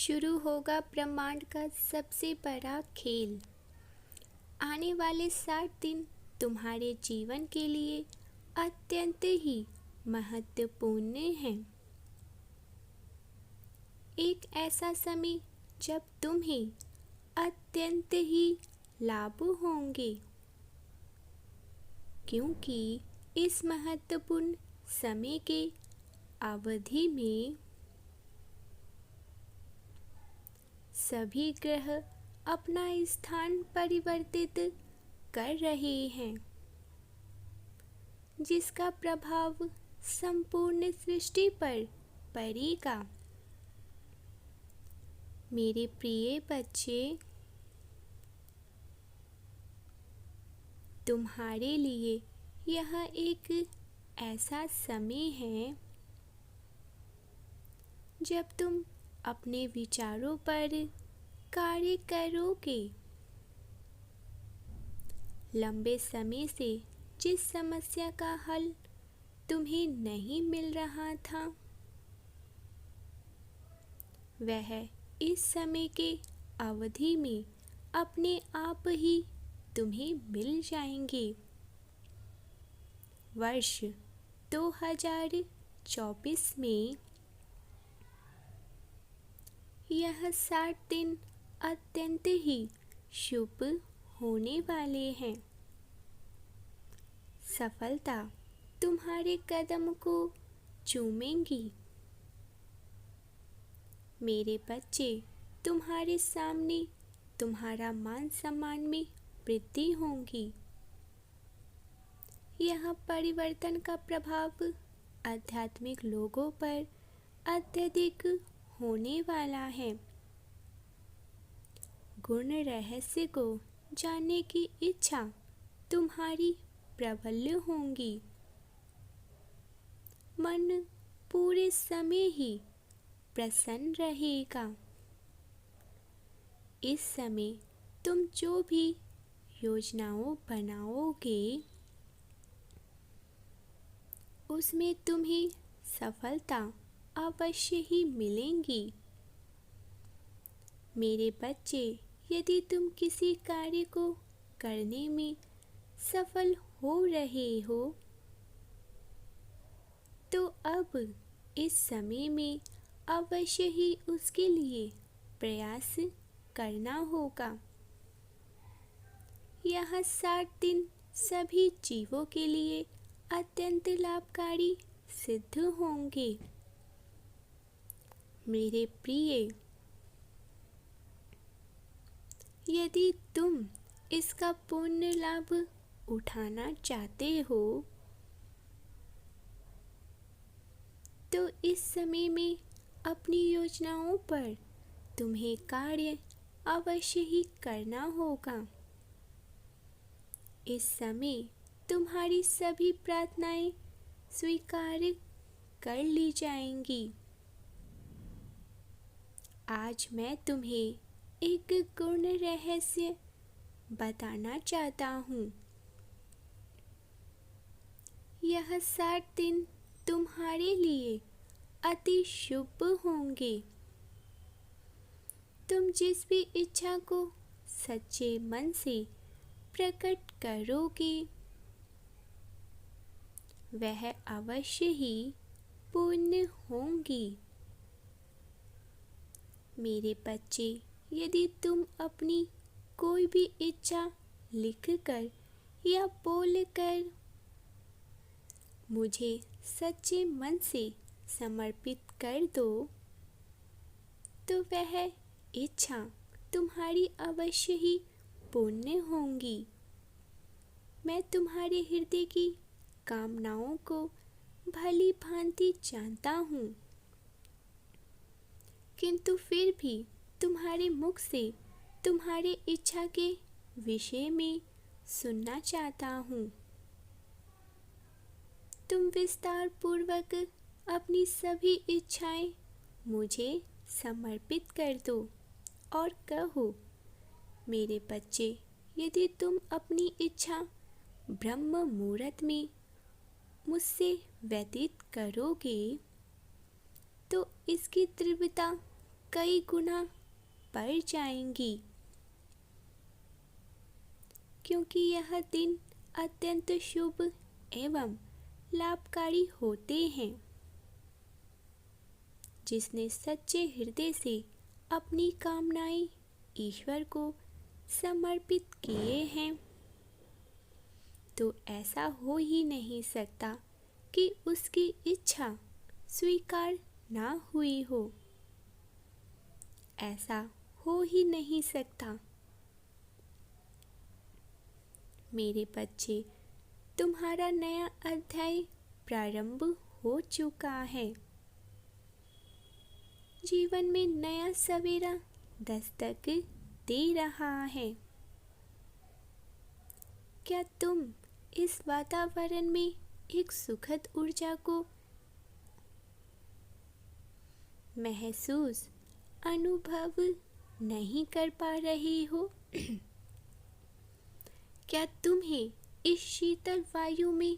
शुरू होगा ब्रह्मांड का सबसे बड़ा खेल। आने वाले 60 दिन तुम्हारे जीवन के लिए अत्यंत ही महत्वपूर्ण हैं। एक ऐसा समय जब तुम्हें अत्यंत ही लाभ होंगे, क्योंकि इस महत्वपूर्ण समय के अवधि में सभी ग्रह अपना स्थान परिवर्तित कर रहे हैं, जिसका प्रभाव संपूर्ण सृष्टि पर पड़ेगा। मेरे प्रिय बच्चे, तुम्हारे लिए यह एक ऐसा समय है जब तुम अपने विचारों पर कार्य करोगे। लंबे समय से जिस समस्या का हल तुम्हें नहीं मिल रहा था, वह इस समय के अवधि में अपने आप ही तुम्हें मिल जाएंगे। वर्ष 2024 में यह 60 दिन अत्यंत ही शुभ होने वाले हैं। सफलता तुम्हारे कदम को चूमेंगी। मेरे बच्चे, तुम्हारे सामने तुम्हारा मान सम्मान में वृद्धि होगी। यह परिवर्तन का प्रभाव आध्यात्मिक लोगों पर अत्यधिक होने वाला है। गुण रहस्य को जानने की इच्छा तुम्हारी प्रबल होगी। मन पूरे समय ही प्रसन्न रहेगा। इस समय तुम जो भी योजनाओं बनाओगे, उसमें तुम्हें सफलता अवश्य ही मिलेंगी। मेरे बच्चे, यदि तुम किसी कार्य को करने में सफल हो रहे हो, तो अब इस समय में अवश्य ही उसके लिए प्रयास करना होगा। यह 60 दिन सभी जीवों के लिए अत्यंत लाभकारी सिद्ध होंगे। मेरे प्रिय, यदि तुम इसका पूर्ण लाभ उठाना चाहते हो, तो इस समय में अपनी योजनाओं पर तुम्हें कार्य अवश्य ही करना होगा। इस समय तुम्हारी सभी प्रार्थनाएं स्वीकार कर ली जाएंगी। आज मैं तुम्हें एक गुण रहस्य बताना चाहता हूँ। यह 60 दिन तुम्हारे लिए अति शुभ होंगे। तुम जिस भी इच्छा को सच्चे मन से प्रकट करोगे, वह अवश्य ही पूर्ण होंगी। मेरे बच्चे, यदि तुम अपनी कोई भी इच्छा लिखकर या बोलकर मुझे सच्चे मन से समर्पित कर दो, तो वह इच्छा तुम्हारी अवश्य ही पूर्ण होंगी। मैं तुम्हारे हृदय की कामनाओं को भली भांति जानता हूँ, किंतु फिर भी तुम्हारे मुख से तुम्हारे इच्छा के विषय में सुनना चाहता हूँ। तुम विस्तार पूर्वक अपनी सभी इच्छाएं मुझे समर्पित कर दो और कहो, मेरे बच्चे, यदि तुम अपनी इच्छा ब्रह्म मुहूर्त में मुझसे व्यतीत करोगे, तो इसकी तीव्रता कई गुना बढ़ जाएंगी, क्योंकि यह दिन अत्यंत शुभ एवं लाभकारी होते हैं। जिसने सच्चे हृदय से अपनी कामनाएं ईश्वर को समर्पित किए हैं, तो ऐसा हो ही नहीं सकता कि उसकी इच्छा स्वीकार ना हुई हो। ऐसा हो ही नहीं सकता। मेरे बच्चे, तुम्हारा नया अध्याय प्रारंभ हो चुका है। जीवन में नया सवेरा दस्तक दे रहा है। क्या तुम इस वातावरण में एक सुखद ऊर्जा को महसूस अनुभव नहीं कर पा रही हो? क्या तुम्हें इस शीतल वायु में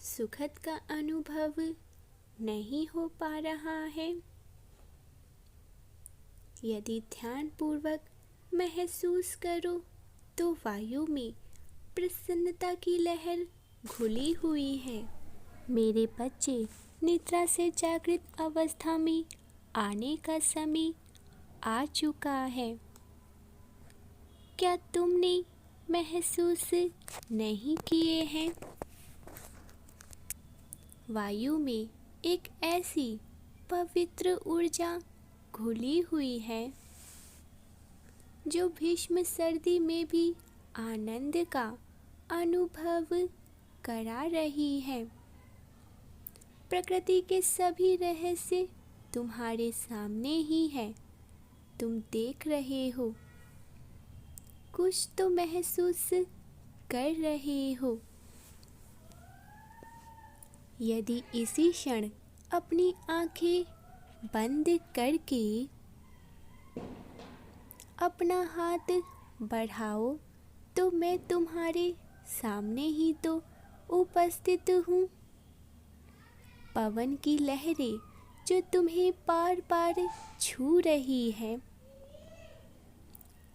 सुखद का अनुभव नहीं हो पा रहा है? यदि ध्यानपूर्वक महसूस करो तो वायु में प्रसन्नता की लहर घुली हुई है। मेरे बच्चे, निद्रा से जागृत अवस्था में आने का समय आ चुका है। क्या तुमने महसूस नहीं किए हैं? वायु में एक ऐसी पवित्र ऊर्जा घुली हुई है जो भीष्म सर्दी में भी आनंद का अनुभव करा रही है। प्रकृति के सभी रहस्य तुम्हारे सामने ही है। तुम देख रहे हो, कुछ तो महसूस कर रहे हो। यदि इसी क्षण अपनी आंखें बंद करके अपना हाथ बढ़ाओ तो मैं तुम्हारे सामने ही तो उपस्थित हूँ। पवन की लहरें जो तुम्हें पार पार छू रही है,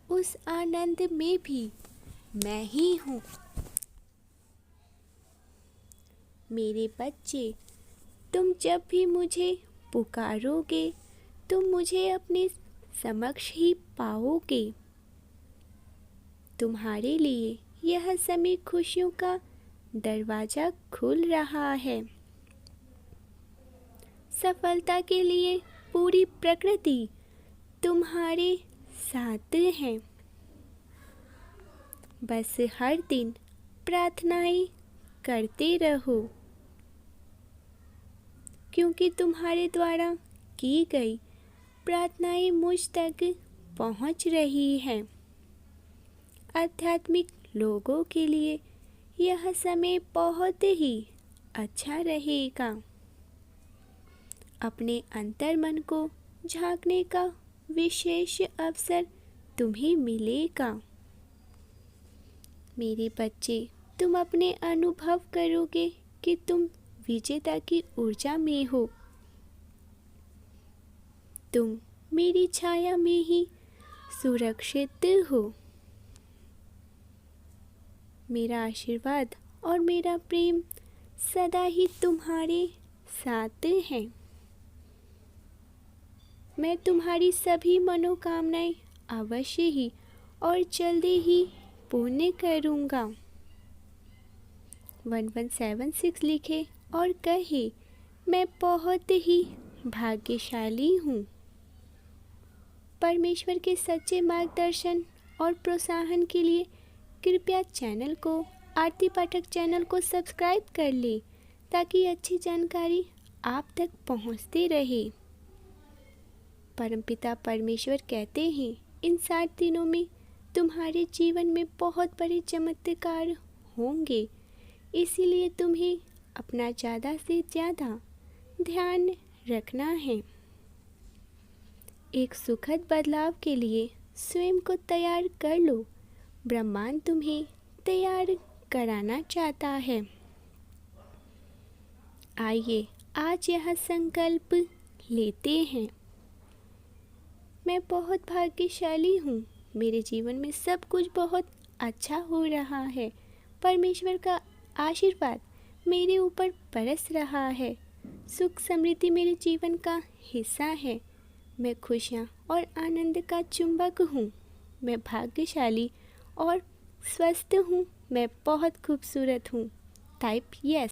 उस आनंद में भी मैं ही हूँ। मेरे बच्चे, तुम जब भी मुझे पुकारोगे तुम मुझे अपने समक्ष ही पाओगे। तुम्हारे लिए यह समय खुशियों का दरवाजा खुल रहा है। सफलता के लिए पूरी प्रकृति तुम्हारे साथ है। बस हर दिन प्रार्थनाएं करते रहो, क्योंकि तुम्हारे द्वारा की गई प्रार्थनाएं मुझ तक पहुंच रही हैं। आध्यात्मिक लोगों के लिए यह समय बहुत ही अच्छा रहेगा। अपने अंतर्मन को झांकने का विशेष अवसर तुम्हें मिलेगा। मेरे बच्चे, तुम अपने अनुभव करोगे कि तुम विजेता की ऊर्जा में हो। तुम मेरी छाया में ही सुरक्षित हो। मेरा आशीर्वाद और मेरा प्रेम सदा ही तुम्हारे साथ है। मैं तुम्हारी सभी मनोकामनाएं अवश्य ही और जल्दी ही पूर्ण करूँगा। 1176 लिखे और कहे, मैं बहुत ही भाग्यशाली हूँ। परमेश्वर के सच्चे मार्गदर्शन और प्रोत्साहन के लिए कृपया चैनल को, आरती पाठक चैनल को सब्सक्राइब कर ले, ताकि अच्छी जानकारी आप तक पहुँचती रहे। परमपिता परमेश्वर कहते हैं, इन 60 दिनों में तुम्हारे जीवन में बहुत बड़े चमत्कार होंगे। इसीलिए तुम्हें अपना ज़्यादा से ज़्यादा ध्यान रखना है। एक सुखद बदलाव के लिए स्वयं को तैयार कर लो। ब्रह्मांड तुम्हें तैयार कराना चाहता है। आइए आज यह संकल्प लेते हैं, मैं बहुत भाग्यशाली हूँ। मेरे जीवन में सब कुछ बहुत अच्छा हो रहा है। परमेश्वर का आशीर्वाद मेरे ऊपर बरस रहा है। सुख समृद्धि मेरे जीवन का हिस्सा है। मैं खुशियाँ और आनंद का चुंबक हूँ। मैं भाग्यशाली और स्वस्थ हूँ। मैं बहुत खूबसूरत हूँ। Type yes.